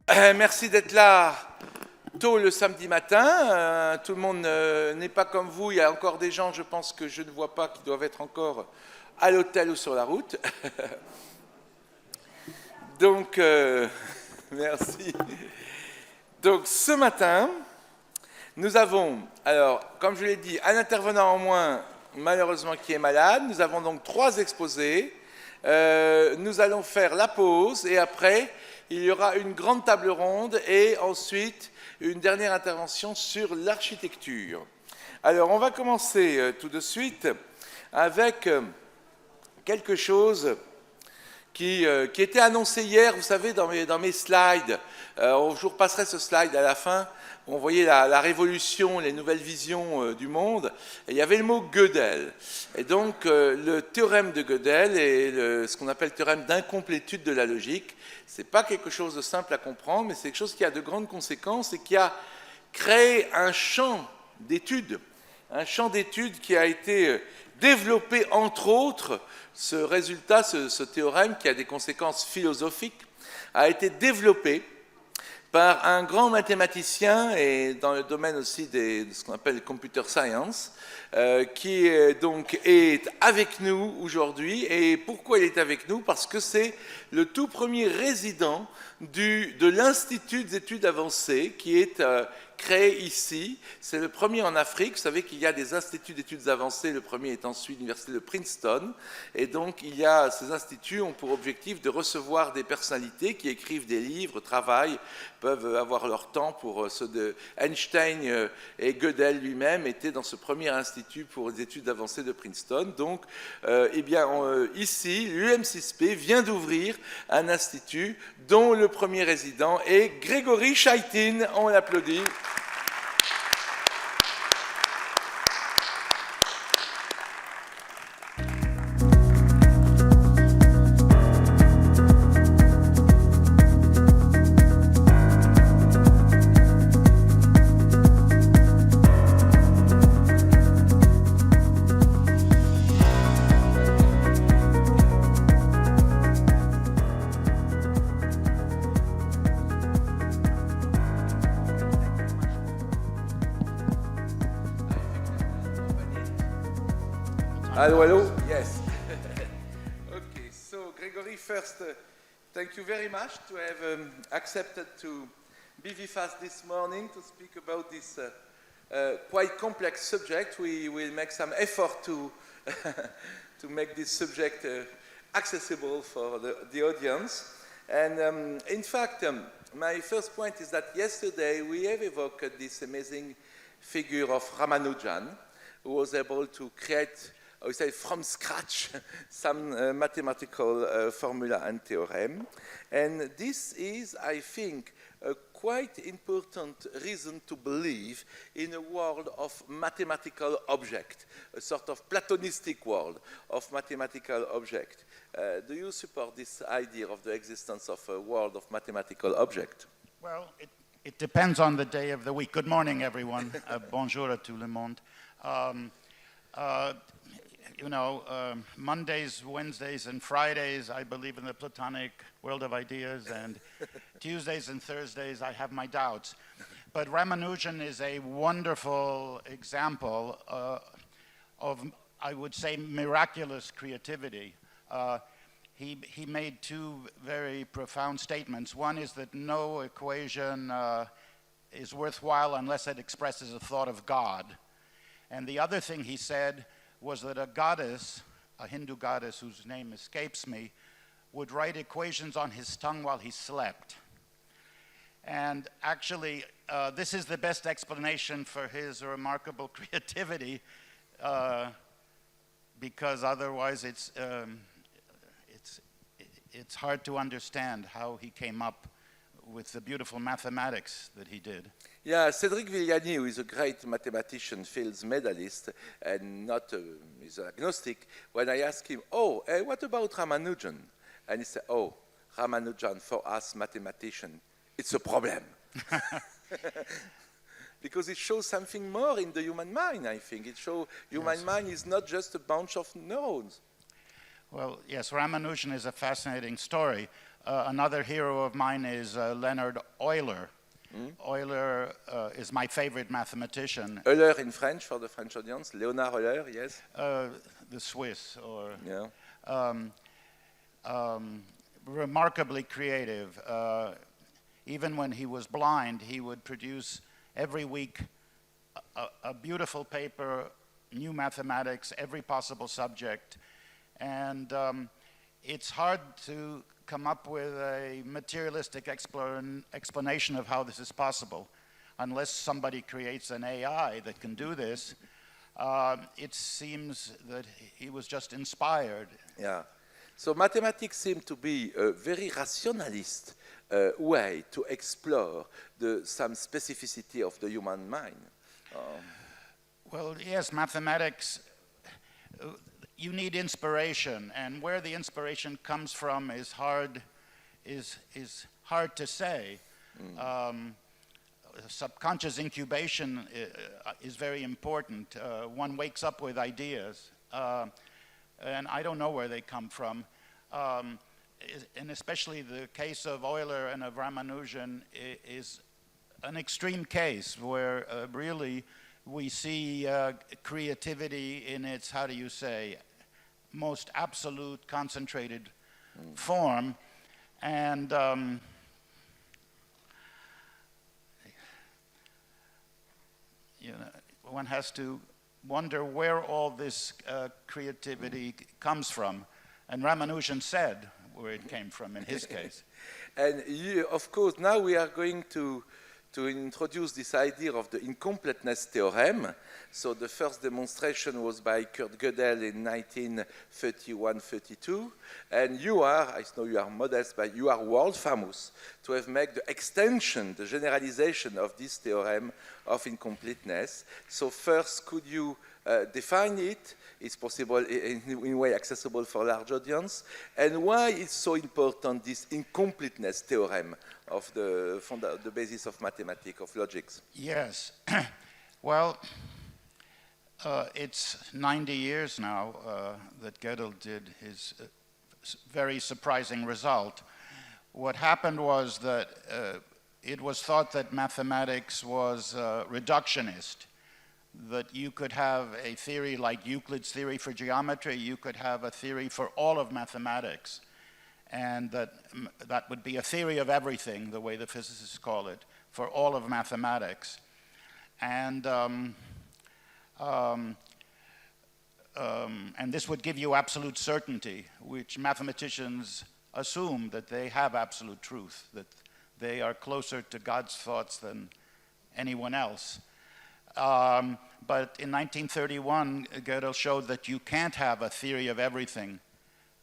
Merci d'être là tôt le samedi matin. Tout le monde n'est pas comme vous. Il y a encore des gens, je pense, que je ne vois pas, qui doivent être encore à l'hôtel ou sur la route. Donc, merci. Donc, ce matin, nous avons, alors, comme je l'ai dit, un intervenant en moins, malheureusement, qui est malade. Nous avons donc 3 exposés. Nous allons faire la pause et après, il y aura une grande table ronde et ensuite une dernière intervention sur l'architecture. Alors, on va commencer tout de suite avec quelque chose qui était annoncé hier, vous savez, dans mes slides. Je vous repasserai ce slide à la fin. On voyait la révolution, les nouvelles visions du monde. Et il y avait le mot Godel. Et donc, le théorème de Godel est ce qu'on appelle le théorème d'incomplétude de la logique. Ce n'est pas quelque chose de simple à comprendre, mais c'est quelque chose qui a de grandes conséquences et qui a créé un champ d'études. Un champ d'études qui a été développé, entre autres, ce résultat, ce théorème qui a des conséquences philosophiques, a été développé par un grand mathématicien et dans le domaine aussi de ce qu'on appelle le computer science, qui est avec nous aujourd'hui. Et pourquoi il est avec nous? Parce que c'est le tout premier résident de l'Institut des études avancées qui est créé ici. C'est le premier en Afrique. Vous savez qu'il y a des instituts d'études avancées. Le premier étant celui de l'université de Princeton. Et donc, ces instituts ont pour objectif de recevoir des personnalités qui écrivent des livres, travaillent, peuvent avoir leur temps pour ceux de Einstein et Godel lui-même étaient dans ce premier institut pour les études avancées de Princeton. Donc, ici, l'UM6P vient d'ouvrir un institut dont le premier résident est Gregory Chaitin. On l'applaudit. Hello, hello. Yes. Okay, so Gregory, first, thank you very much to have accepted to be with us this morning to speak about this quite complex subject. We will make some effort to to make this subject accessible for the audience. And in fact, my first point is that yesterday we have evoked this amazing figure of Ramanujan, who was able to create, I would say, from scratch, some mathematical formula and theorem. And this is, I think, a quite important reason to believe in a world of mathematical object, a sort of Platonistic world of mathematical object. Do you support this idea of the existence of a world of mathematical object? Well, it depends on the day of the week. Good morning, everyone. Bonjour à tout le monde. Mondays, Wednesdays, and Fridays, I believe in the Platonic world of ideas, and Tuesdays and Thursdays, I have my doubts. But Ramanujan is a wonderful example of, I would say, miraculous creativity. He made 2 very profound statements. One is that no equation is worthwhile unless it expresses a thought of God. And the other thing he said was that a goddess, a Hindu goddess whose name escapes me, would write equations on his tongue while he slept. And actually, this is the best explanation for his remarkable creativity, because otherwise it's hard to understand how he came up with the beautiful mathematics that he did. Yeah, Cedric Villani, who is a great mathematician, Fields medalist, and he's agnostic, when I asked him, what about Ramanujan? And he said, Ramanujan, for us mathematicians, it's a problem. Because it shows something more in the human mind, I think. It shows human mind is not just a bunch of neurons. Well, yes, Ramanujan is a fascinating story. Another hero of mine is Leonhard Euler. Euler is my favorite mathematician. Euler in French for the French audience. Léonard Euler, yes. The Swiss, or Yeah. Remarkably creative. Even when he was blind, he would produce every week a beautiful paper, new mathematics, every possible subject. And it's hard to come up with a materialistic explanation of how this is possible. Unless somebody creates an AI that can do this, it seems that he was just inspired. Yeah. So mathematics seem to be a very rationalist way to explore some specificity of the human mind. Well, yes, mathematics, you need inspiration, and where the inspiration comes from is hard to say. Subconscious incubation is very important. One wakes up with ideas, and I don't know where they come from. And especially the case of Euler and of Ramanujan is an extreme case where really we see creativity in its, how do you say, most absolute concentrated form. And you know, one has to wonder where all this creativity comes from. And Ramanujan said where it came from in his case. And of course, now we are going to introduce this idea of the incompleteness theorem. So the first demonstration was by Godel in 1931-32. And you are, I know you are modest, but you are world famous to have made the extension, the generalization of this theorem of incompleteness. So first, could you define it? It's possible in a way accessible for large audience. And why it's so important, this incompleteness theorem of the basis of mathematics, of logics? Yes. Well, it's 90 years now that Godel did his very surprising result. What happened was that it was thought that mathematics was reductionist, that you could have a theory like Euclid's theory for geometry, you could have a theory for all of mathematics, and that would be a theory of everything, the way the physicists call it, for all of mathematics. And this would give you absolute certainty, which mathematicians assume that they have absolute truth, that they are closer to God's thoughts than anyone else. But in 1931, Godel showed that you can't have a theory of everything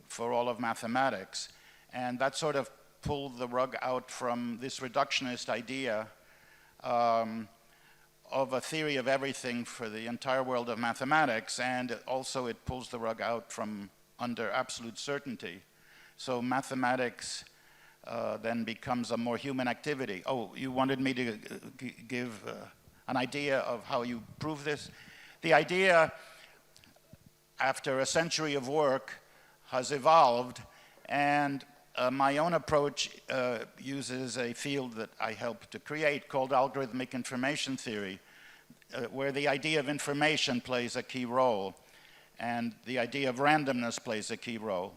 for all of mathematics. And that sort of pulled the rug out from this reductionist idea of a theory of everything for the entire world of mathematics, and also it pulls the rug out from under absolute certainty. So mathematics then becomes a more human activity. Oh, you wanted me to give an idea of how you prove this? The idea, after a century of work, has evolved, and my own approach uses a field that I helped to create called algorithmic information theory, where the idea of information plays a key role, and the idea of randomness plays a key role.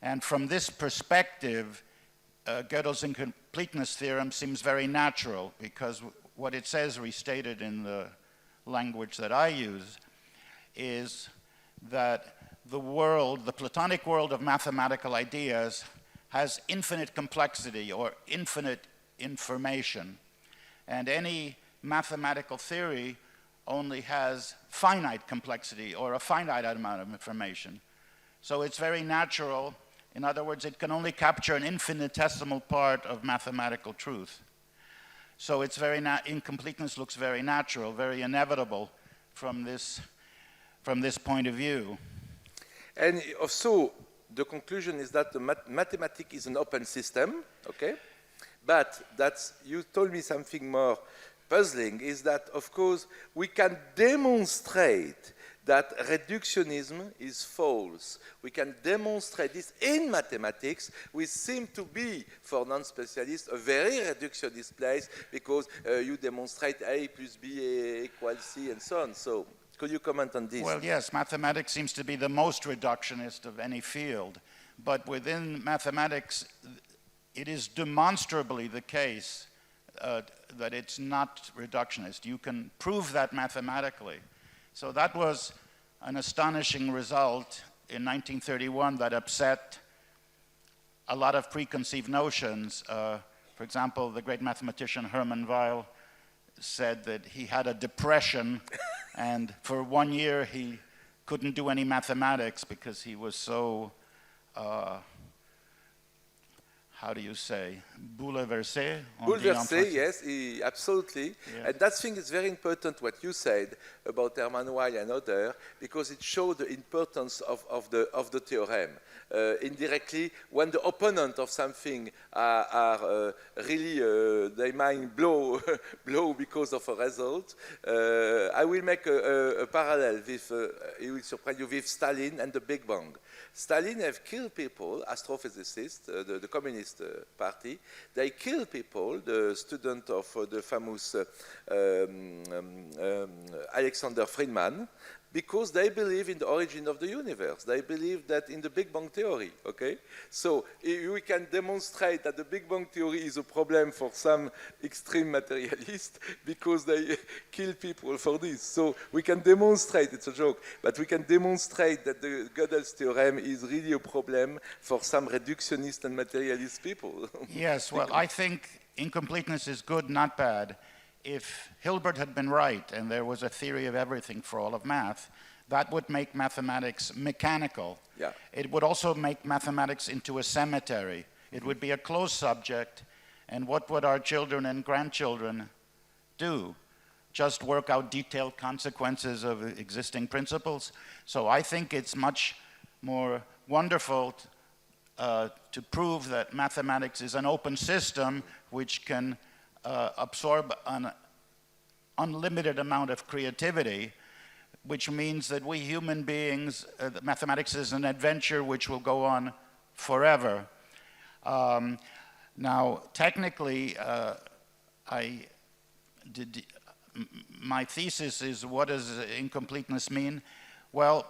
And from this perspective, Gödel's incompleteness theorem seems very natural, because what it says, restated in the language that I use, is that the world, the Platonic world of mathematical ideas, has infinite complexity or infinite information. And any mathematical theory only has finite complexity or a finite amount of information. So it's very natural. In other words, it can only capture an infinitesimal part of mathematical truth. So it's very incompleteness looks very natural, very inevitable from this point of view. And also, the conclusion is that the mathematics is an open system, okay? But you told me something more puzzling, is that, of course, we can demonstrate that reductionism is false. We can demonstrate this in mathematics. We seem to be, for non-specialists, a very reductionist place because you demonstrate A plus B equals C and so on. So, could you comment on this? Well, yes, mathematics seems to be the most reductionist of any field. But within mathematics, it is demonstrably the case that it's not reductionist. You can prove that mathematically. So that was an astonishing result in 1931 that upset a lot of preconceived notions. For example, the great mathematician Hermann Weyl said that he had a depression and for 1 year he couldn't do any mathematics because he was so, how do you say, bouleversé? Bouleversé, yes, absolutely. Yeah. And that thing is very important what you said about Hermann Weyl and others, because it showed the importance of the theorem. Indirectly, when the opponent of something are really, they mind blow because of a result. I will make a parallel with, it will surprise you, with Stalin and the Big Bang. Stalin have killed people, astrophysicists, the Communist Party. They kill people, the student of the famous Alexander Friedman, because they believe in the origin of the universe. They believe that in the Big Bang theory, okay? So we can demonstrate that the Big Bang theory is a problem for some extreme materialists because they kill people for this. So we can demonstrate, it's a joke, but we can demonstrate that the Godel's theorem is really a problem for some reductionist and materialist people. Yes, well, I think incompleteness is good, not bad. If Hilbert had been right and there was a theory of everything for all of math, that would make mathematics mechanical. Yeah. It would also make mathematics into a cemetery. It would be a closed subject, and what would our children and grandchildren do? Just work out detailed consequences of existing principles? So I think it's much more wonderful to prove that mathematics is an open system which can absorb an unlimited amount of creativity, which means that we human beings, mathematics is an adventure which will go on forever. Now, technically, my thesis is, what does incompleteness mean? Well,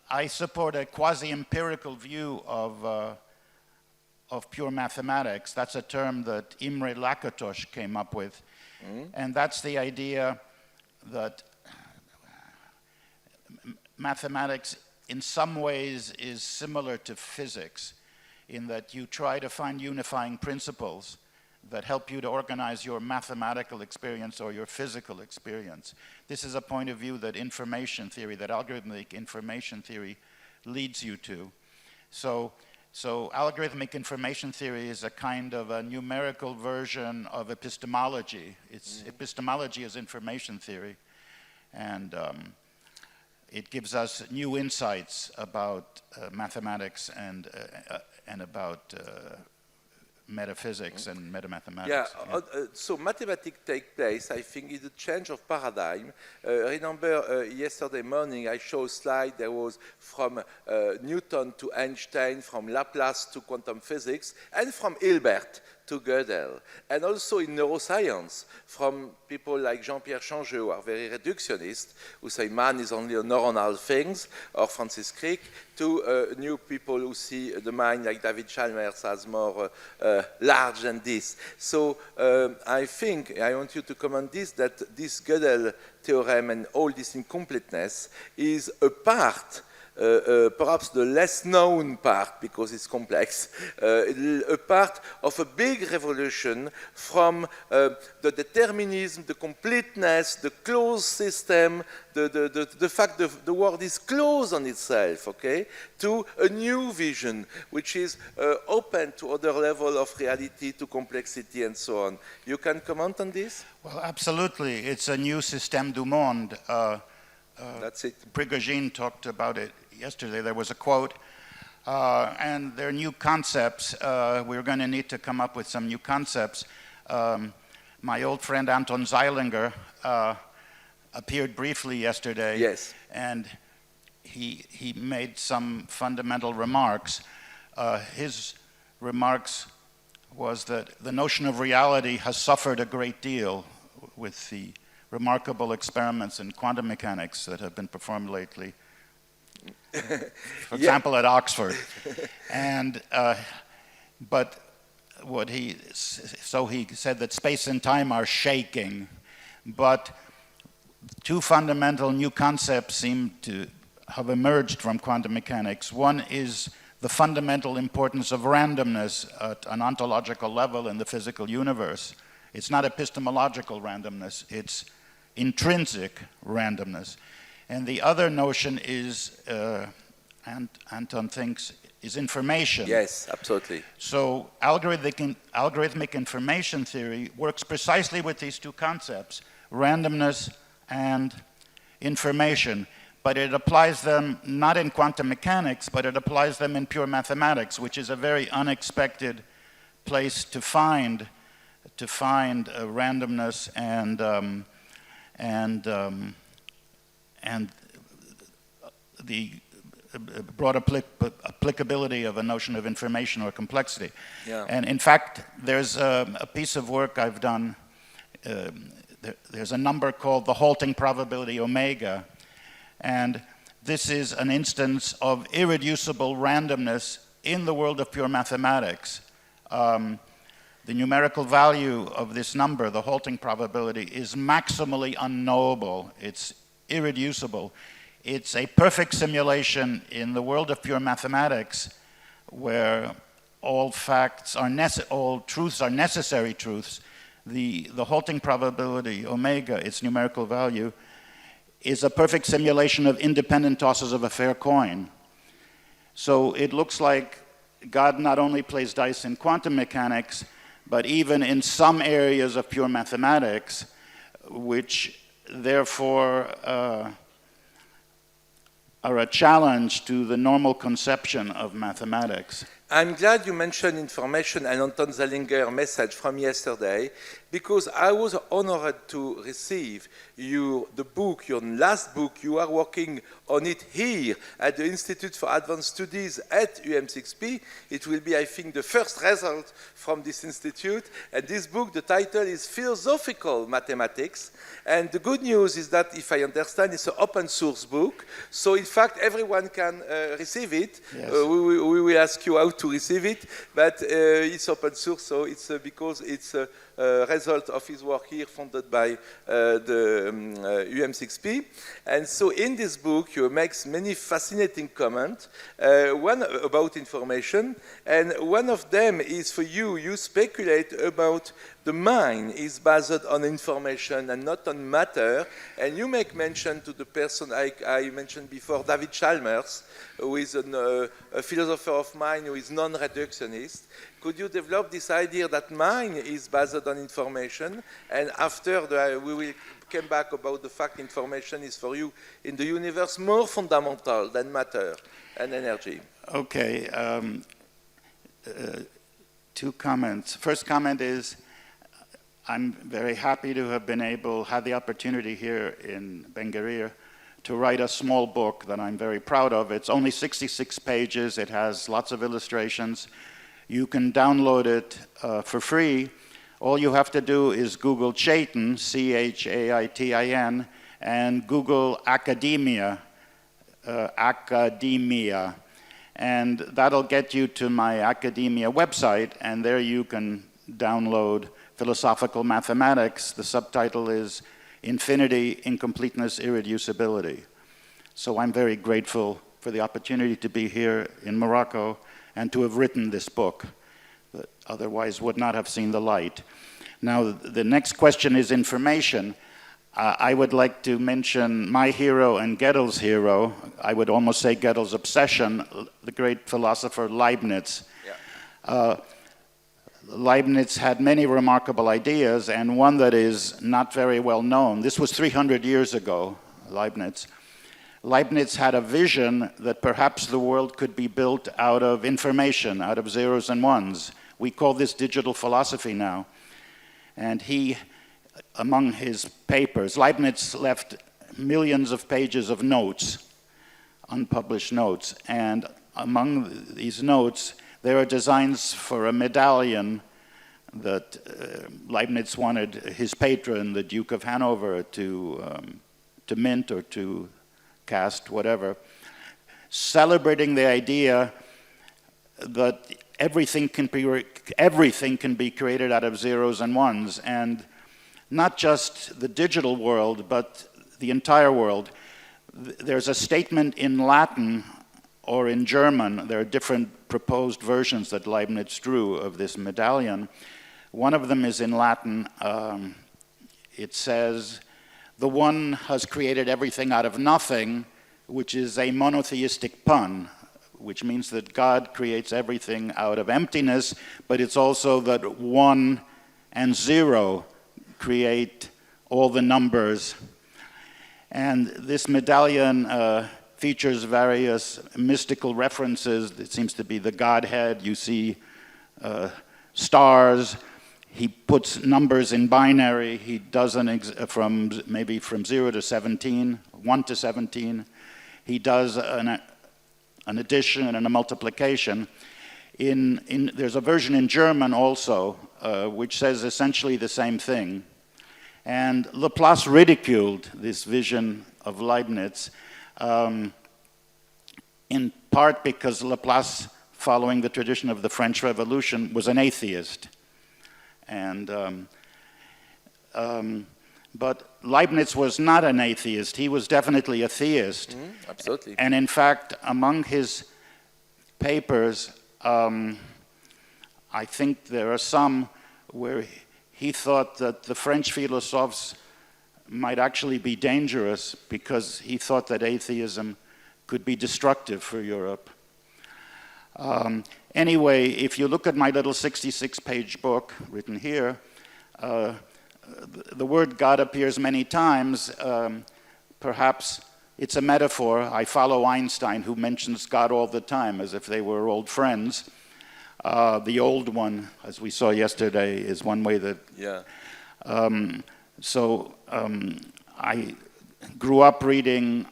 I support a quasi-empirical view of pure mathematics. That's a term that Imre Lakatos came up with. And that's the idea that mathematics in some ways is similar to physics in that you try to find unifying principles that help you to organize your mathematical experience or your physical experience. This is a point of view that information theory, that algorithmic information theory leads you to. So algorithmic information theory is a kind of a numerical version of epistemology. Epistemology is information theory, and it gives us new insights about mathematics and about metaphysics and metamathematics. Yeah, so mathematics take place, I think, is a change of paradigm. Remember, yesterday morning I showed a slide that was from Newton to Einstein, from Laplace to quantum physics, and from Hilbert to Godel. And also in neuroscience, from people like Jean-Pierre Changeux, who are very reductionist, who say man is only a neuronal thing, or Francis Crick, to new people who see the mind, like David Chalmers, as more large than this. So I think, I want you to comment this, that this Godel theorem and all this incompleteness is a part, perhaps the less known part, because it's complex, a part of a big revolution from the determinism, the completeness, the closed system, the fact that the world is closed on itself, okay, to a new vision, which is open to other level of reality, to complexity and so on. You can comment on this? Well, absolutely. It's a new système du monde. That's it. Prigogine talked about it yesterday. There was a quote, and there are new concepts. We're going to need to come up with some new concepts. My old friend Anton Zeilinger appeared briefly yesterday, yes, and he made some fundamental remarks. His remarks was that the notion of reality has suffered a great deal with the remarkable experiments in quantum mechanics that have been performed lately, for example, at Oxford. And but he said that space and time are shaking, but two fundamental new concepts seem to have emerged from quantum mechanics. One is the fundamental importance of randomness at an ontological level in the physical universe. It's not epistemological randomness, it's intrinsic randomness. And the other notion is, Anton thinks, is information. Yes, absolutely. So algorithmic information theory works precisely with these two concepts, randomness and information. But it applies them not in quantum mechanics, but it applies them in pure mathematics, which is a very unexpected place to find randomness and the broad applicability of a notion of information or complexity. Yeah. And in fact, there's a piece of work I've done. There's a number called the halting probability omega, and this is an instance of irreducible randomness in the world of pure mathematics. The numerical value of this number, the halting probability, is maximally unknowable. It's irreducible. It's a perfect simulation in the world of pure mathematics where all facts are all truths are necessary truths. The halting probability, omega, its numerical value, is a perfect simulation of independent tosses of a fair coin. So it looks like God not only plays dice in quantum mechanics, but even in some areas of pure mathematics, which therefore are a challenge to the normal conception of mathematics. I'm glad you mentioned information and Anton Zallinger's message from yesterday, because I was honored to receive the book, your last book. You are working on it here at the Institute for Advanced Studies at UM6P. It will be, I think, the first result from this institute. And this book, the title is Philosophical Mathematics. And the good news is that, if I understand, it's an open source book. So in fact, everyone can receive it. Yes. We will ask you how to receive it, but it's open source, so it's because it's a result of his work here funded by the UM6P. And so in this book, you make many fascinating comments, one about information, and one of them is for you speculate about the mind is based on information and not on matter, and you make mention to the person I mentioned before, David Chalmers, who is a philosopher of mind who is non-reductionist. Could you develop this idea that mind is based on information, and after we will come back about the fact information is for you in the universe more fundamental than matter and energy? Okay, two comments. First comment is, I'm very happy to have had the opportunity here in Ben Guerir to write a small book that I'm very proud of. It's only 66 pages. It has lots of illustrations. You can download it for free. All you have to do is Google Chaitin, C-H-A-I-T-I-N, and Google academia, and that'll get you to my academia website, and there you can download Philosophical Mathematics. The subtitle is Infinity, Incompleteness, Irreducibility. So I'm very grateful for the opportunity to be here in Morocco and to have written this book that otherwise would not have seen the light. Now, the next question is information. I would like to mention my hero and Godel's hero. I would almost say Godel's obsession, the great philosopher Leibniz. Yeah. Leibniz had many remarkable ideas, and one that is not very well known. This was 300 years ago, Leibniz. Leibniz had a vision that perhaps the world could be built out of information, out of zeros and ones. We call this digital philosophy now. And he, among his papers, Leibniz left millions of pages of notes unpublished notes. And among these notes, there are designs for a medallion that Leibniz wanted his patron, the Duke of Hanover, to mint or to cast, whatever, celebrating the idea that everything can be created out of zeros and ones, and not just the digital world, but the entire world. There's a statement in Latin or in German. There are different proposed versions that Leibniz drew of this medallion. One of them is in Latin. It says, "The one has created everything out of nothing," which is a monotheistic pun, which means that God creates everything out of emptiness, but it's also that 1 and 0 create all the numbers. And this medallion features various mystical references. It seems to be the Godhead. You see stars. He puts numbers in binary. He does maybe from 0 to 17, 1 to 17. He does an addition and a multiplication. There's a version in German also, which says essentially the same thing. And Laplace ridiculed this vision of Leibniz, in part because Laplace, following the tradition of the French Revolution, was an atheist. But Leibniz was not an atheist. He was definitely a theist. Absolutely. And in fact, among his papers, I think there are some where he thought that the French philosophes might actually be dangerous because he thought that atheism could be destructive for Europe. Anyway, if you look at my little 66-page book written here, the word God appears many times. Perhaps it's a metaphor. I follow Einstein, who mentions God all the time as if they were old friends. The old one, as we saw yesterday, is one way that... Yeah. I grew up reading,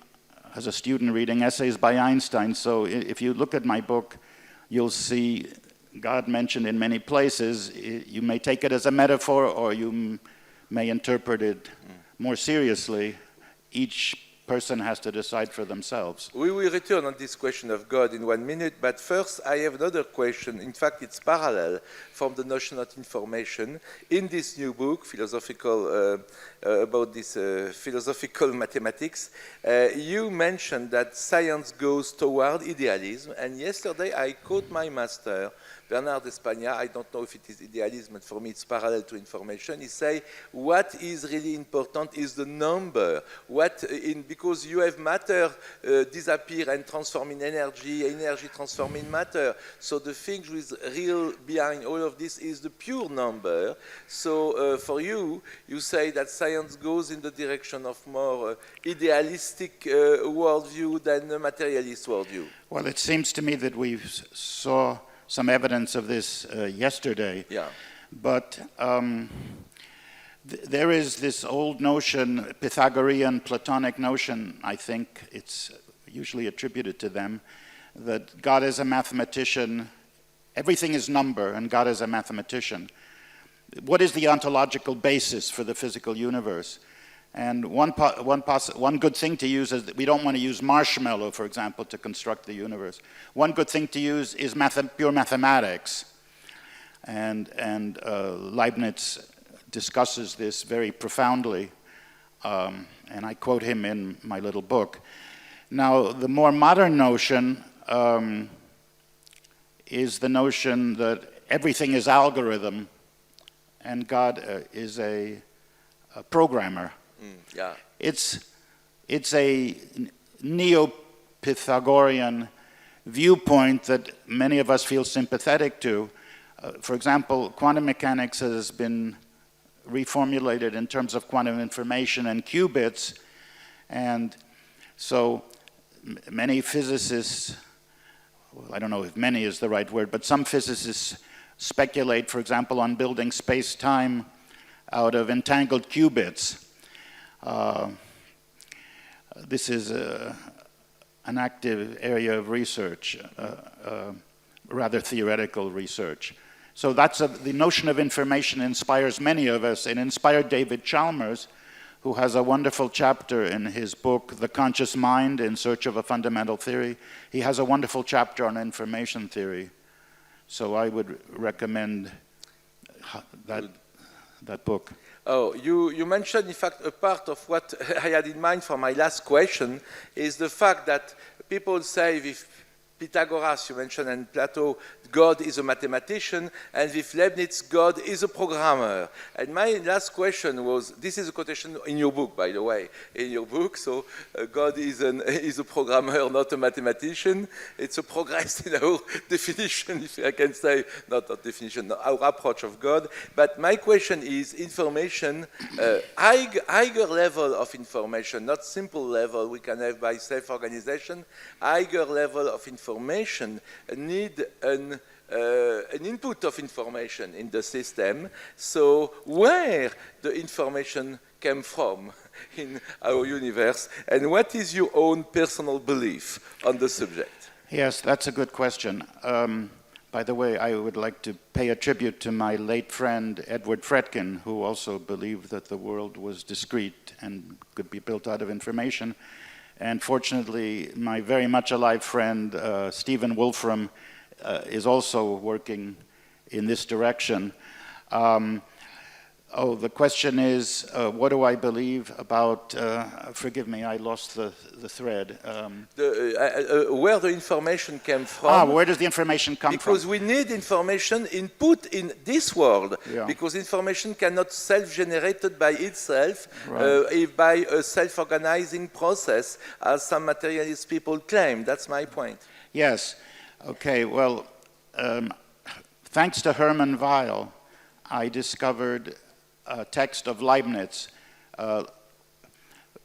as a student, reading essays by Einstein. So if you look at my book, you'll see God mentioned in many places. You may take it as a metaphor, or you may interpret it more seriously. Each person has to decide for themselves. We will return on this question of God in 1 minute, but first I have another question. In fact, it's parallel from the notion of information. In this new book, about this philosophical mathematics, you mentioned that science goes toward idealism, and yesterday I quote my master, Bernard Espagna. I don't know if it is idealism, but for me it's parallel to information. He say, what is really important is the number. Because you have matter disappear and transform in energy, energy transform in matter. So the thing which is real behind all of this is the pure number. So for you, you say that science goes in the direction of more idealistic worldview than a materialist worldview. Well, it seems to me that we saw some evidence of this yesterday. Yeah. But there is this old notion, Pythagorean, Platonic notion, I think it's usually attributed to them, that God is a mathematician, everything is number, and God is a mathematician. What is the ontological basis for the physical universe? And one good thing to use is that we don't want to use marshmallow, for example, to construct the universe. One good thing to use is pure mathematics. And Leibniz discusses this very profoundly, and I quote him in my little book. Now, the more modern notion is the notion that everything is algorithm, and God is a programmer. Yeah. It's a neo-Pythagorean viewpoint that many of us feel sympathetic to. For example, quantum mechanics has been reformulated in terms of quantum information and qubits, and so many physicists, well, I don't know if many is the right word, but some physicists speculate, for example, on building space-time out of entangled qubits. This is an active area of research, rather theoretical research. So the notion of information inspires many of us. It inspired David Chalmers, who has a wonderful chapter in his book, The Conscious Mind in Search of a Fundamental Theory. He has a wonderful chapter on information theory. So I would recommend that book. Oh, you mentioned, in fact, a part of what I had in mind for my last question is the fact that people say with Pythagoras, you mentioned, and Plato, God is a mathematician, and with Leibniz, God is a programmer. And my last question was, this is a quotation in your book, by the way, in your book, so God is a programmer, not a mathematician. It's a progress in our definition, if I can say, not a definition, our approach of God. But my question is, information, higher level of information, not simple level we can have by self-organization, higher level of information need an input of information in the system. So where the information came from in our universe, and what is your own personal belief on the subject? Yes, that's a good question. By the way, I would like to pay a tribute to my late friend Edward Fredkin, who also believed that the world was discrete and could be built out of information. And fortunately, my very much alive friend, Stephen Wolfram, is also working in this direction. The question is, what do I believe about, forgive me, I lost the thread. Where the information came from. Where does the information come from? Because we need information input in this world, yeah. Because information cannot self-generated by itself, right. By a self-organizing process, as some materialist people claim. That's my point. Yes. Okay, well, thanks to Hermann Weyl, I discovered a text of Leibniz.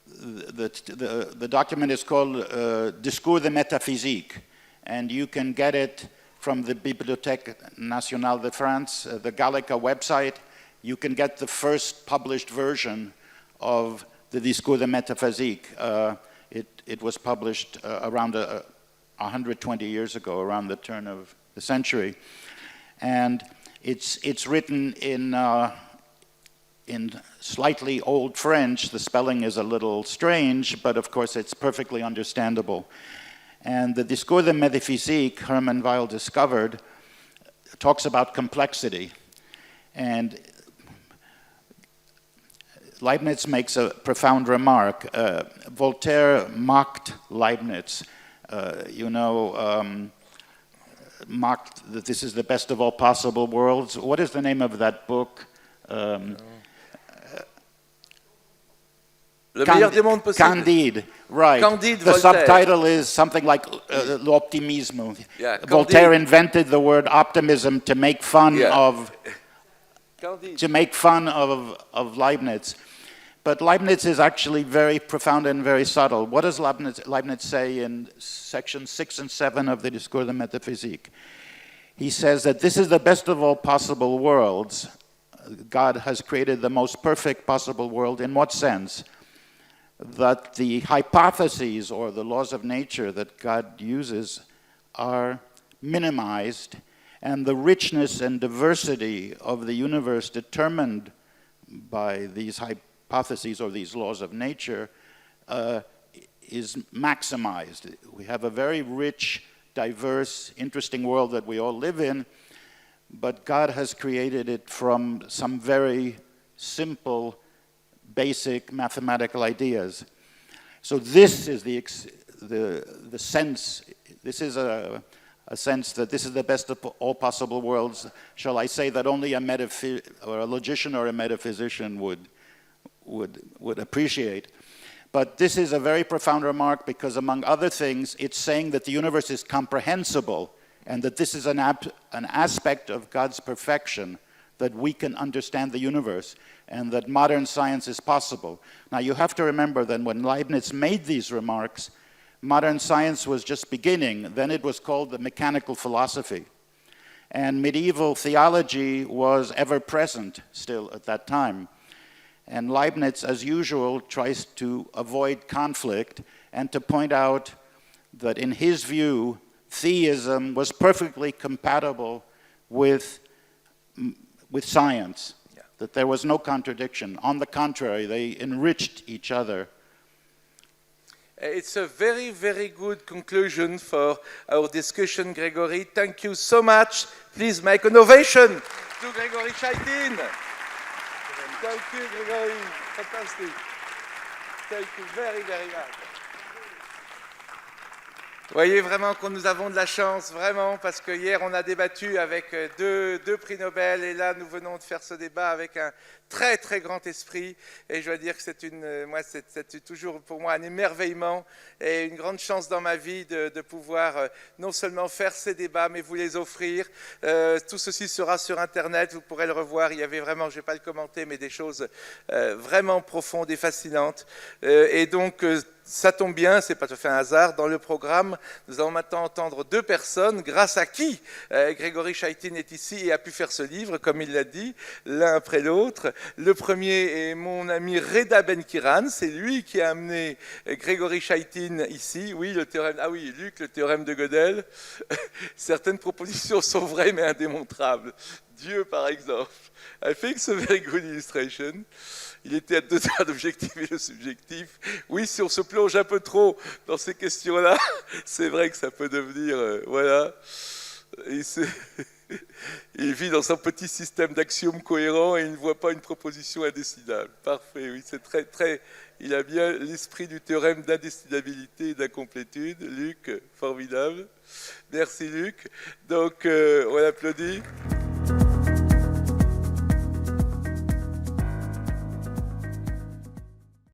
The document is called Discours de Métaphysique, and you can get it from the Bibliothèque Nationale de France, the Gallica website. You can get the first published version of the Discours de Métaphysique. It was published around 120 years ago, around the turn of the century. And it's written in slightly old French. The spelling is a little strange, but of course it's perfectly understandable. And the Discours de Métaphysique, Hermann Weyl discovered, talks about complexity. And Leibniz makes a profound remark. Voltaire mocked Leibniz. Mocked that this is the best of all possible worlds. What is the name of that book? Candide, right. Candide, the Voltaire. Subtitle is something like l'optimisme. Yeah, Voltaire invented the word optimism to make fun of Leibniz. But Leibniz is actually very profound and very subtle. What does Leibniz say in section 6 and 7 of the Discours de Métaphysique? He says that this is the best of all possible worlds. God has created the most perfect possible world. In what sense? That the hypotheses or the laws of nature that God uses are minimized, and the richness and diversity of the universe determined by these hypotheses or these laws of nature is maximized. We have a very rich, diverse, interesting world that we all live in, but God has created it from some very simple, basic mathematical ideas. So this is the sense. This is a sense that this is the best of all possible worlds. Shall I say that only a logician or a metaphysician would appreciate. But this is a very profound remark because, among other things, it's saying that the universe is comprehensible and that this is an aspect of God's perfection, that we can understand the universe and that modern science is possible. Now, you have to remember that when Leibniz made these remarks, modern science was just beginning. Then it was called the mechanical philosophy. And medieval theology was ever present still at that time. And Leibniz, as usual, tries to avoid conflict and to point out that in his view, theism was perfectly compatible with science, that there was no contradiction. On the contrary, they enriched each other. It's a very, very good conclusion for our discussion, Gregory. Thank you so much. Please make an ovation to Gregory Chaitin. Thank you, Gregory. Fantastic. Thank you very, very much. Vous voyez vraiment que nous avons de la chance, vraiment, parce que hier on a débattu avec deux prix Nobel et là nous venons de faire ce débat avec un très très grand esprit et je dois dire que c'est toujours pour moi un émerveillement et une grande chance dans ma vie de pouvoir non seulement faire ces débats mais vous les offrir. Tout ceci sera sur internet, vous pourrez le revoir. Il y avait vraiment, je ne vais pas le commenter, mais des choses vraiment profondes et fascinantes et donc ça tombe bien, c'est pas tout à fait un hasard. Dans le programme, nous allons maintenant entendre deux personnes grâce à qui Gregory Chaitin est ici et a pu faire ce livre, comme il l'a dit, l'un après l'autre. Le premier est mon ami Reda Ben-Kiran, c'est lui qui a amené Gregory Chaitin ici. Oui, le théorème, ah oui, Luc, le théorème de Godel. Certaines propositions sont vraies mais indémontrables. Dieu, par exemple. I think it's a very good illustration. Il était à deux doigts d'objectiver le subjectif. Oui, si on se plonge un peu trop dans ces questions-là, c'est vrai que ça peut devenir... voilà. Il vit dans un petit système d'axiomes cohérents et il ne voit pas une proposition indécidable. Parfait, oui, c'est très, très... Il a bien l'esprit du théorème d'indécidabilité et d'incomplétude. Luc, formidable. Merci Luc. Donc, on applaudit.